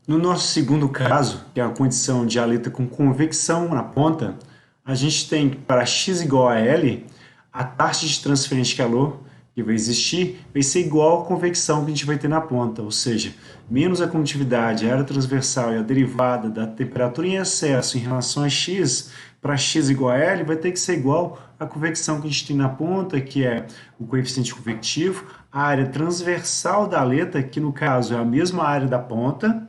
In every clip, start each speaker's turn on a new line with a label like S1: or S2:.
S1: No nosso segundo caso, que é a condição de aleta com convecção na ponta, a gente tem que para x igual a L, a taxa de transferência de calor que vai existir vai ser igual à convecção que a gente vai ter na ponta, ou seja, menos a condutividade, a área transversal e a derivada da temperatura em excesso em relação a x, para x igual a L, vai ter que ser igual à convecção que a gente tem na ponta, que é o coeficiente convectivo, a área transversal da aleta, que no caso é a mesma área da ponta,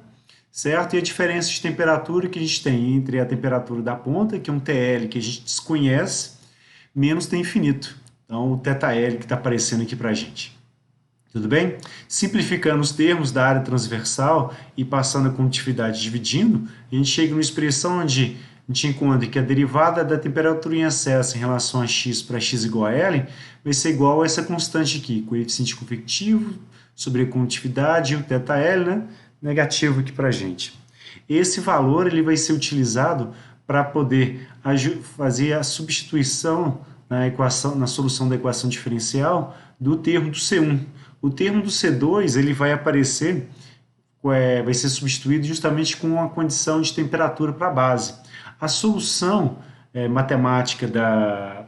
S1: certo? E a diferença de temperatura que a gente tem entre a temperatura da ponta, que é um TL que a gente desconhece, menos T infinito. Então, o θL que está aparecendo aqui para a gente. Tudo bem? Simplificando os termos da área transversal e passando a condutividade dividindo, a gente chega numa expressão onde a gente encontra que a derivada da temperatura em excesso em relação a x para x igual a L vai ser igual a essa constante aqui, coeficiente convectivo sobre a condutividade e o θL, né? Negativo aqui para a gente. Esse valor ele vai ser utilizado para poder fazer a substituição na solução da equação diferencial do termo do C1. O termo do C2 ele vai aparecer, vai ser substituído justamente com a condição de temperatura para a base. A solução matemática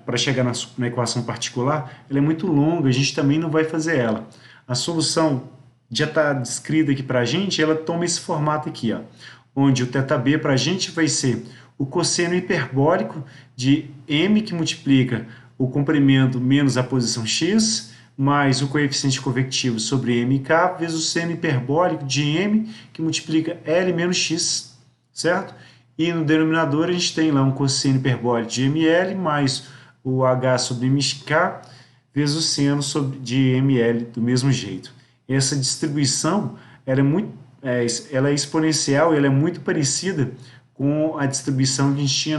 S1: para chegar na equação particular ela é muito longa, a gente também não vai fazer ela. A solução já está descrita aqui para a gente, ela toma esse formato aqui, ó, onde o θB para a gente vai ser o cosseno hiperbólico de m que multiplica o comprimento menos a posição x, mais o coeficiente convectivo sobre mk, vezes o seno hiperbólico de m que multiplica L menos x, certo? E no denominador a gente tem lá um cosseno hiperbólico de ml mais o h sobre mk vezes o seno de ml do mesmo jeito. Essa distribuição ela é exponencial e ela é muito parecida com a distribuição que a gente tinha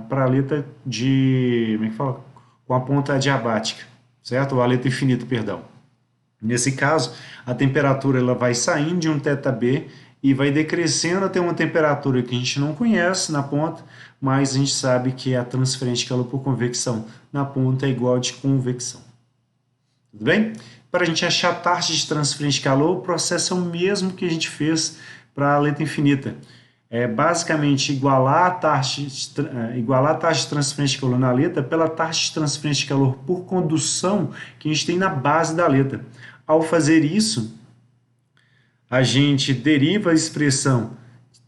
S1: para a aleta de, como é que fala? Com a ponta diabática, certo? Ou a aleta infinita, perdão. Nesse caso, a temperatura ela vai saindo de um θB e vai decrescendo até uma temperatura que a gente não conhece na ponta, mas a gente sabe que a transferência de calor por convecção na ponta é igual a de convecção. Tudo bem? Para a gente achar a taxa de transferência de calor, o processo é o mesmo que a gente fez para a aleta infinita. É basicamente igualar a taxa de transferência de calor na aleta pela taxa de transferência de calor por condução que a gente tem na base da aleta. Ao fazer isso, a gente deriva a expressão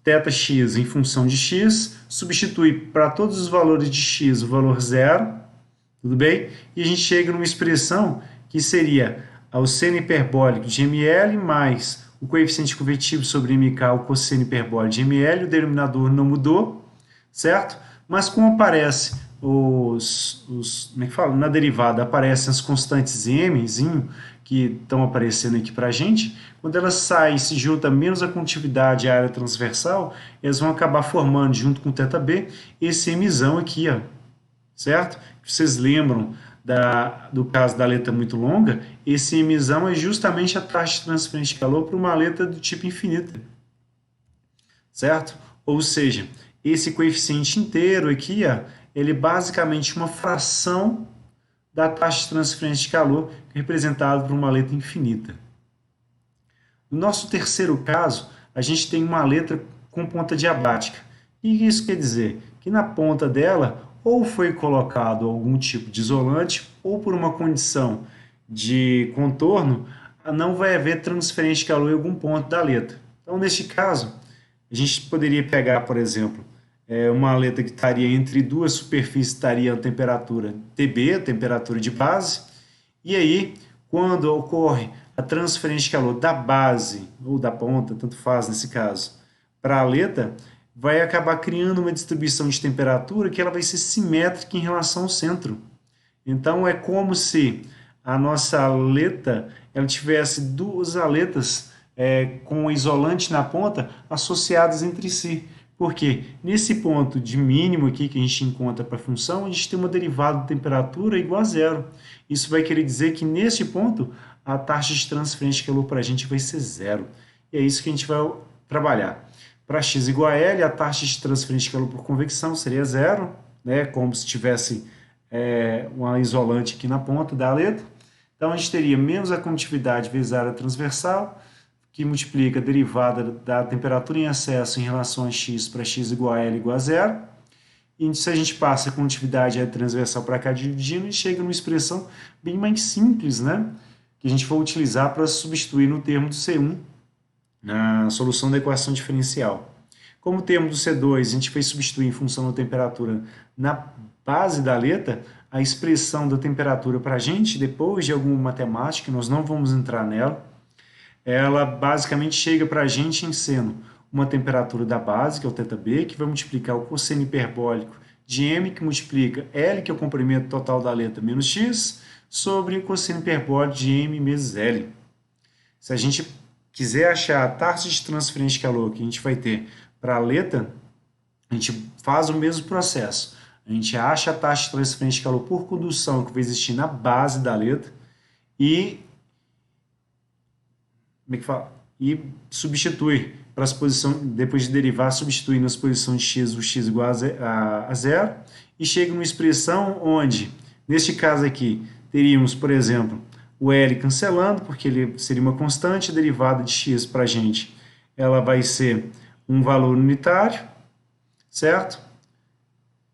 S1: θx em função de x, substitui para todos os valores de x o valor zero, tudo bem? E a gente chega numa expressão que seria o seno hiperbólico de ml mais o coeficiente convectivo sobre mk, o cosseno hiperbólico de ml, o denominador não mudou, certo? Mas como aparece como é que fala? Na derivada aparecem as constantes mzinho, que estão aparecendo aqui para a gente, quando elas saem e se juntam menos a condutividade e a área transversal, elas vão acabar formando, junto com o θB, esse mzão aqui, ó, certo? Vocês lembram do caso da aleta muito longa, esse mzão é justamente a taxa de transferência de calor para uma aleta do tipo infinita, certo? Ou seja, esse coeficiente inteiro aqui, ó, ele é basicamente uma fração da taxa de transferência de calor representado por uma aleta infinita. No nosso terceiro caso, a gente tem uma aleta com ponta diabática. O que isso quer dizer? Que na ponta dela ou foi colocado algum tipo de isolante, ou por uma condição de contorno, não vai haver transferência de calor em algum ponto da aleta. Então, neste caso, a gente poderia pegar, por exemplo, uma aleta que estaria entre duas superfícies, estaria a temperatura TB, a temperatura de base, e aí, quando ocorre a transferência de calor da base, ou da ponta, tanto faz nesse caso, para a aleta, vai acabar criando uma distribuição de temperatura que ela vai ser simétrica em relação ao centro. Então, é como se a nossa aleta ela tivesse duas aletas com isolante na ponta associadas entre si. Porque nesse ponto de mínimo aqui que a gente encontra para a função, a gente tem uma derivada de temperatura igual a zero. Isso vai querer dizer que nesse ponto a taxa de transferência de calor para a gente vai ser zero. E é isso que a gente vai trabalhar. Para x igual a L, a taxa de transferência de calor por convecção seria zero, né? Como se tivesse uma isolante aqui na ponta da aleta. Então, a gente teria menos a condutividade vezes a área transversal, que multiplica a derivada da temperatura em excesso em relação a x para x igual a L igual a zero. E se a gente passa a condutividade transversal para cá dividindo, a gente chega numa expressão bem mais simples, né? Que a gente vai utilizar para substituir no termo do C1 na solução da equação diferencial. Como o termo do C2 a gente vai substituir em função da temperatura na base da letra, a expressão da temperatura para a gente, depois de alguma matemática, nós não vamos entrar nela, ela basicamente chega para a gente em seno uma temperatura da base, que é o θB, que vai multiplicar o cosseno hiperbólico de m, que multiplica L, que é o comprimento total da letra, menos x, sobre o cosseno hiperbólico de m vezes L. Se a gente quiser achar a taxa de transferência de calor que a gente vai ter para a letra, a gente faz o mesmo processo. A gente acha a taxa de transferência de calor por condução que vai existir na base da letra e, e substitui para as posições, depois de derivar, substitui nas posições de x o x igual a zero e chega numa expressão onde, neste caso aqui, teríamos, por exemplo, o L cancelando, porque ele seria uma constante, a derivada de x para a gente, ela vai ser um valor unitário, certo?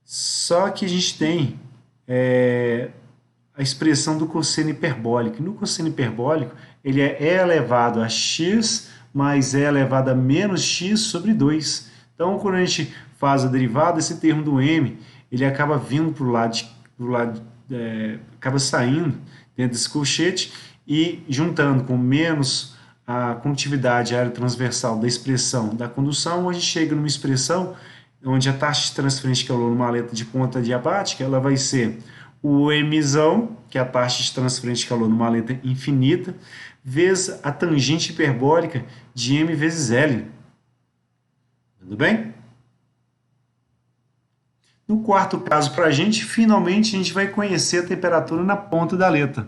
S1: Só que a gente tem a expressão do cosseno hiperbólico. No cosseno hiperbólico, ele é E elevado a x mais E elevado a menos x sobre 2. Então, quando a gente faz a derivada, esse termo do m, ele acaba vindo para o lado, acaba saindo dentro desse colchete e juntando com menos a condutividade, a área transversal da expressão da condução, a gente chega numa expressão onde a taxa de transferência de calor numa letra de ponta diabática, ela vai ser o mzão, que é a taxa de transferência de calor numa letra infinita, vezes a tangente hiperbólica de m vezes L. Tudo bem? No quarto caso, para a gente, finalmente a gente vai conhecer a temperatura na ponta da letra.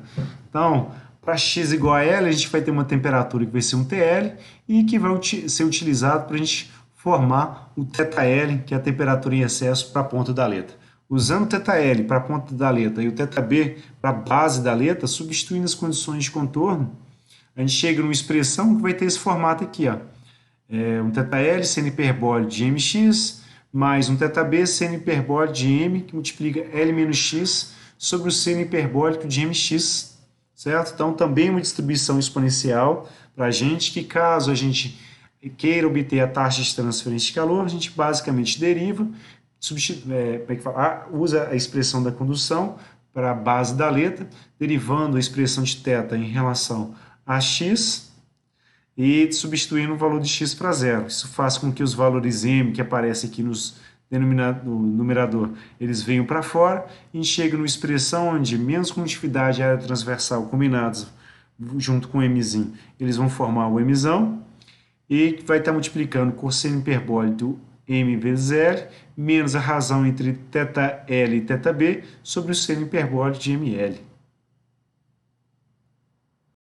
S1: Então, para x igual a L, a gente vai ter uma temperatura que vai ser um TL e que vai ser utilizado para a gente formar o θL, que é a temperatura em excesso para a ponta da letra. Usando o θL para a ponta da letra e o θB para a base da letra, substituindo as condições de contorno, a gente chega numa expressão que vai ter esse formato aqui, ó. Um θL seno hiperbólico de mx, mais um θB seno hiperbólico de m, que multiplica L menos x sobre o seno hiperbólico de mx, certo? Então, também uma distribuição exponencial para a gente, que caso a gente queira obter a taxa de transferência de calor, a gente basicamente deriva, usa a expressão da condução para a base da letra, derivando a expressão de θ em relação a x e substituindo o valor de x para zero. Isso faz com que os valores m que aparecem aqui no numerador, eles venham para fora e a gente chega numa expressão onde menos condutividade e área transversal combinados junto com o mzinho, eles vão formar o mzão e vai estar multiplicando o cosseno hiperbólico do m vezes L menos a razão entre θL e θB sobre o seno hiperbólico de ml.